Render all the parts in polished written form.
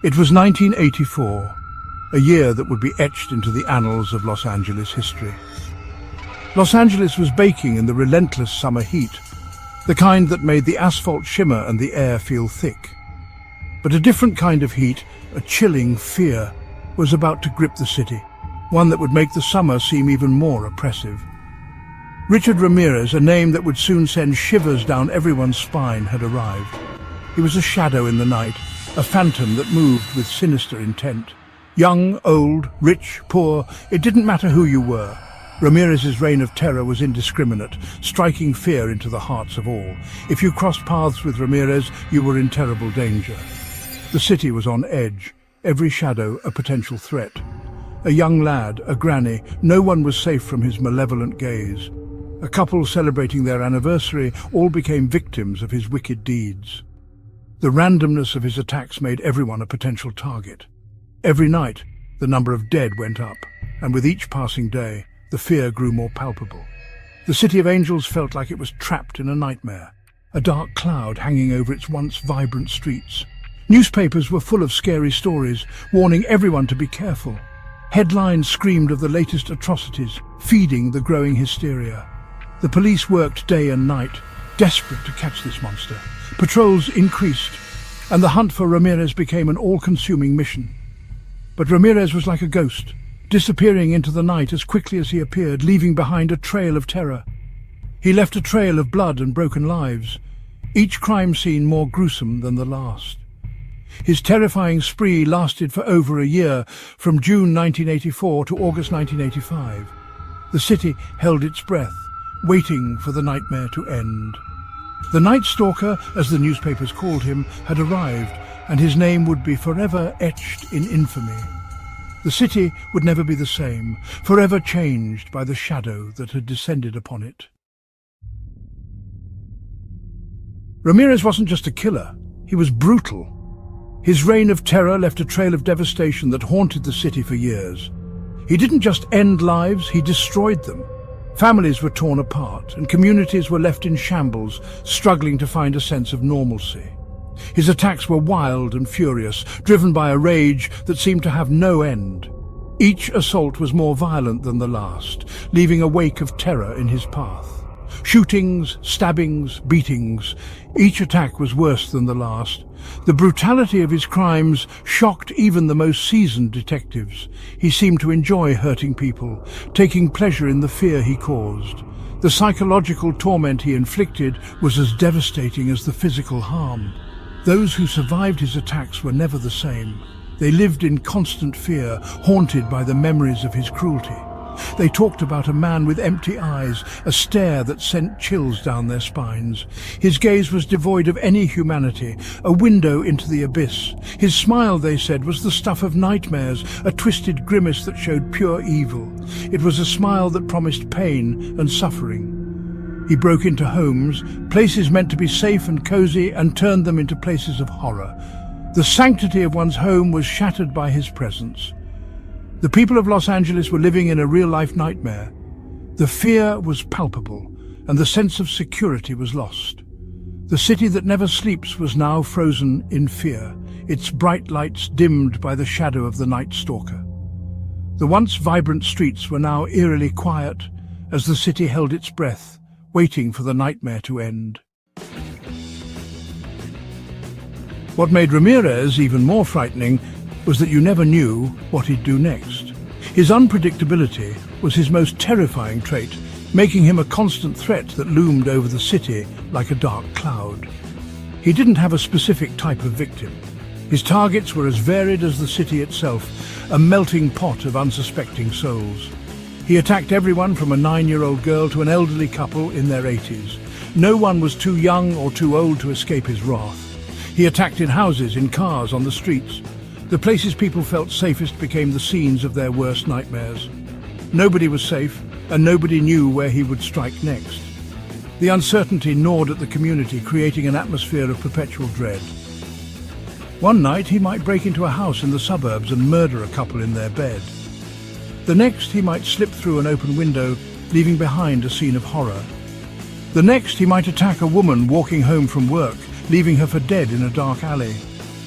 It was 1984, a year that would be etched into the annals of Los Angeles history. Los Angeles was baking in the relentless summer heat, the kind that made the asphalt shimmer and the air feel thick. But a different kind of heat, a chilling fear, was about to grip the city, one that would make the summer seem even more oppressive. Richard Ramirez, a name that would soon send shivers down everyone's spine, had arrived. He was a shadow in the night, a phantom that moved with sinister intent. Young, old, rich, poor, it didn't matter who you were. Ramirez's reign of terror was indiscriminate, striking fear into the hearts of all. If you crossed paths with Ramirez, you were in terrible danger. The city was on edge, every shadow a potential threat. A young lad, a granny, no one was safe from his malevolent gaze. A couple celebrating their anniversary all became victims of his wicked deeds. The randomness of his attacks made everyone a potential target. Every night, the number of dead went up, and with each passing day, the fear grew more palpable. The City of Angels felt like it was trapped in a nightmare, a dark cloud hanging over its once vibrant streets. Newspapers were full of scary stories, warning everyone to be careful. Headlines screamed of the latest atrocities, feeding the growing hysteria. The police worked day and night, desperate to catch this monster. Patrols increased, and the hunt for Ramirez became an all-consuming mission. But Ramirez was like a ghost, disappearing into the night as quickly as he appeared, leaving behind a trail of terror. He left a trail of blood and broken lives, each crime scene more gruesome than the last. His terrifying spree lasted for over a year, from June 1984 to August 1985. The city held its breath, waiting for the nightmare to end. The Night Stalker, as the newspapers called him, had arrived, and his name would be forever etched in infamy. The city would never be the same, forever changed by the shadow that had descended upon it. Ramirez wasn't just a killer, he was brutal. His reign of terror left a trail of devastation that haunted the city for years. He didn't just end lives, he destroyed them. Families were torn apart, and communities were left in shambles, struggling to find a sense of normalcy. His attacks were wild and furious, driven by a rage that seemed to have no end. Each assault was more violent than the last, leaving a wake of terror in his path. Shootings, stabbings, beatings, each attack was worse than the last. The brutality of his crimes shocked even the most seasoned detectives. He seemed to enjoy hurting people, taking pleasure in the fear he caused. The psychological torment he inflicted was as devastating as the physical harm. Those who survived his attacks were never the same. They lived in constant fear, haunted by the memories of his cruelty. They talked about a man with empty eyes, a stare that sent chills down their spines. His gaze was devoid of any humanity, a window into the abyss. His smile, they said, was the stuff of nightmares, a twisted grimace that showed pure evil. It was a smile that promised pain and suffering. He broke into homes, places meant to be safe and cozy, and turned them into places of horror. The sanctity of one's home was shattered by his presence. The people of Los Angeles were living in a real-life nightmare. The fear was palpable, and the sense of security was lost. The city that never sleeps was now frozen in fear, its bright lights dimmed by the shadow of the Night Stalker. The once vibrant streets were now eerily quiet as the city held its breath, waiting for the nightmare to end. What made Ramirez even more frightening was that you never knew what he'd do next. His unpredictability was his most terrifying trait, making him a constant threat that loomed over the city like a dark cloud. He didn't have a specific type of victim. His targets were as varied as the city itself, a melting pot of unsuspecting souls. He attacked everyone from a 9-year-old girl to an elderly couple in their 80s. No one was too young or too old to escape his wrath. He attacked in houses, in cars, on the streets. The places people felt safest became the scenes of their worst nightmares. Nobody was safe, and nobody knew where he would strike next. The uncertainty gnawed at the community, creating an atmosphere of perpetual dread. One night he might break into a house in the suburbs and murder a couple in their bed. The next he might slip through an open window, leaving behind a scene of horror. The next he might attack a woman walking home from work, leaving her for dead in a dark alley.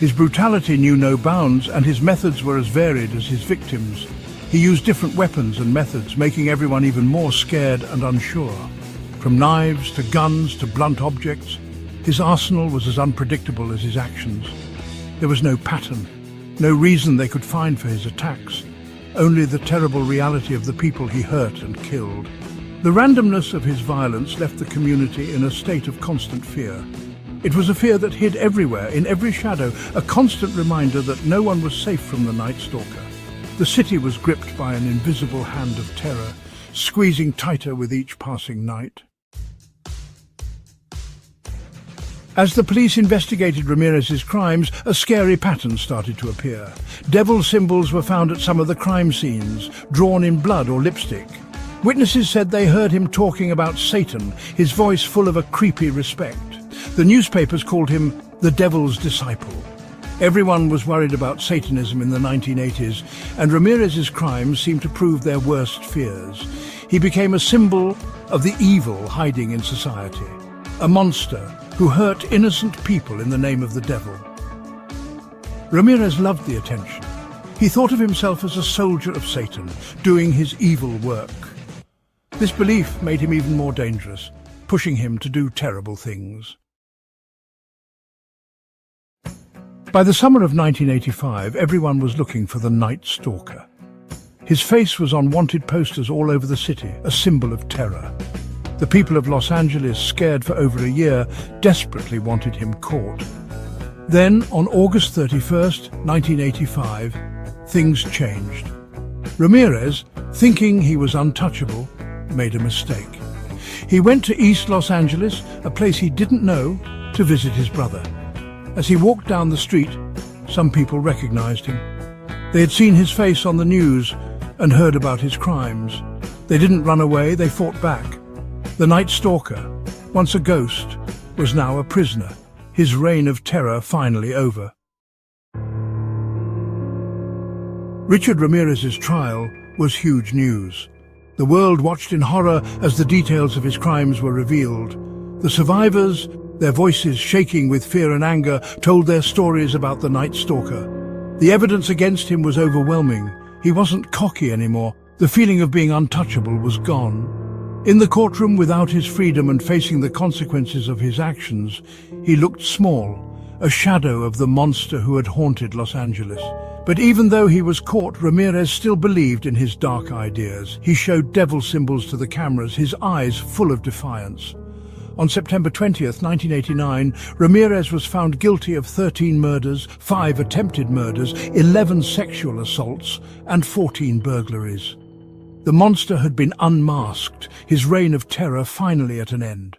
His brutality knew no bounds, and his methods were as varied as his victims. He used different weapons and methods, making everyone even more scared and unsure. From knives to guns to blunt objects, his arsenal was as unpredictable as his actions. There was no pattern, no reason they could find for his attacks, only the terrible reality of the people he hurt and killed. The randomness of his violence left the community in a state of constant fear. It was a fear that hid everywhere, in every shadow, a constant reminder that no one was safe from the Night Stalker. The city was gripped by an invisible hand of terror, squeezing tighter with each passing night. As the police investigated Ramirez's crimes, a scary pattern started to appear. Devil symbols were found at some of the crime scenes, drawn in blood or lipstick. Witnesses said they heard him talking about Satan, his voice full of a creepy respect. The newspapers called him the Devil's Disciple. Everyone was worried about Satanism in the 1980s, and Ramirez's crimes seemed to prove their worst fears. He became a symbol of the evil hiding in society, a monster who hurt innocent people in the name of the devil. Ramirez loved the attention. He thought of himself as a soldier of Satan, doing his evil work. This belief made him even more dangerous, pushing him to do terrible things. By the summer of 1985, everyone was looking for the Night Stalker. His face was on wanted posters all over the city, a symbol of terror. The people of Los Angeles, scared for over a year, desperately wanted him caught. Then, on August 31st, 1985, things changed. Ramirez, thinking he was untouchable, made a mistake. He went to East Los Angeles, a place he didn't know, to visit his brother. As he walked down the street, some people recognized him. They had seen his face on the news and heard about his crimes. They didn't run away, they fought back. The Night Stalker, once a ghost, was now a prisoner, his reign of terror finally over. Richard Ramirez's trial was huge news. The world watched in horror as the details of his crimes were revealed. The survivors, their voices shaking with fear and anger, told their stories about the Night Stalker. The evidence against him was overwhelming. He wasn't cocky anymore. The feeling of being untouchable was gone. In the courtroom, without his freedom and facing the consequences of his actions, he looked small, a shadow of the monster who had haunted Los Angeles. But even though he was caught, Ramirez still believed in his dark ideas. He showed devil symbols to the cameras, his eyes full of defiance. On September 20th, 1989, Ramirez was found guilty of 13 murders, 5 attempted murders, 11 sexual assaults, and 14 burglaries. The monster had been unmasked, his reign of terror finally at an end.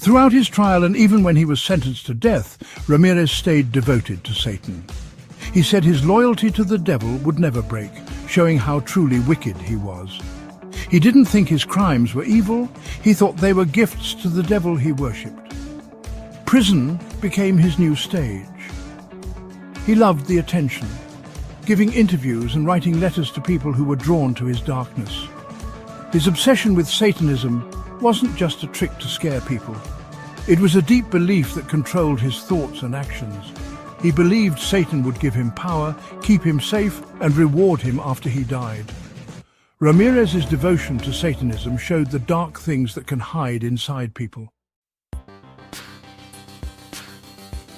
Throughout his trial, and even when he was sentenced to death, Ramirez stayed devoted to Satan. He said his loyalty to the devil would never break, showing how truly wicked he was. He didn't think his crimes were evil, he thought they were gifts to the devil he worshipped. Prison became his new stage. He loved the attention, giving interviews and writing letters to people who were drawn to his darkness. His obsession with Satanism wasn't just a trick to scare people. It was a deep belief that controlled his thoughts and actions. He believed Satan would give him power, keep him safe, and reward him after he died. Ramirez's devotion to Satanism showed the dark things that can hide inside people.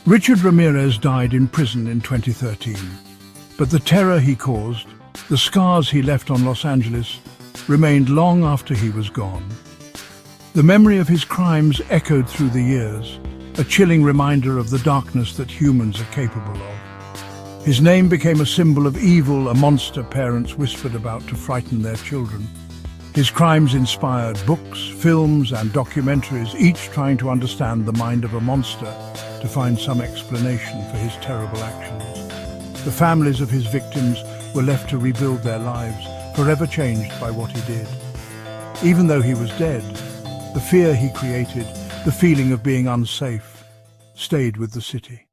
Richard Ramirez died in prison in 2013. But the terror he caused, the scars he left on Los Angeles, remained long after he was gone. The memory of his crimes echoed through the years, a chilling reminder of the darkness that humans are capable of. His name became a symbol of evil, a monster parents whispered about to frighten their children. His crimes inspired books, films, and documentaries, each trying to understand the mind of a monster to find some explanation for his terrible actions. The families of his victims were left to rebuild their lives, forever changed by what he did. Even though he was dead, the fear he created, the feeling of being unsafe, stayed with the city.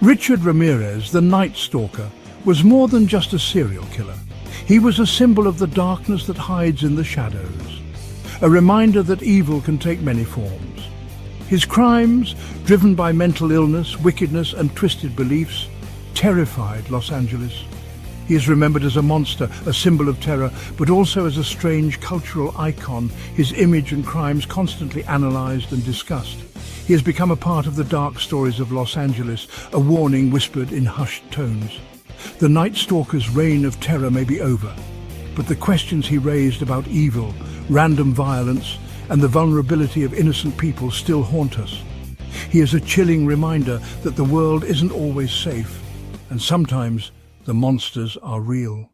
Richard Ramirez, the Night Stalker, was more than just a serial killer. He was a symbol of the darkness that hides in the shadows. a reminder that evil can take many forms. His crimes, driven by mental illness, wickedness and twisted beliefs, terrified Los Angeles. He is remembered as a monster, a symbol of terror, but also as a strange cultural icon, his image and crimes constantly analysed and discussed. He has become a part of the dark stories of Los Angeles, a warning whispered in hushed tones. The Night Stalker's reign of terror may be over, but the questions he raised about evil, random violence, and the vulnerability of innocent people still haunt us. He is a chilling reminder that the world isn't always safe, and sometimes the monsters are real.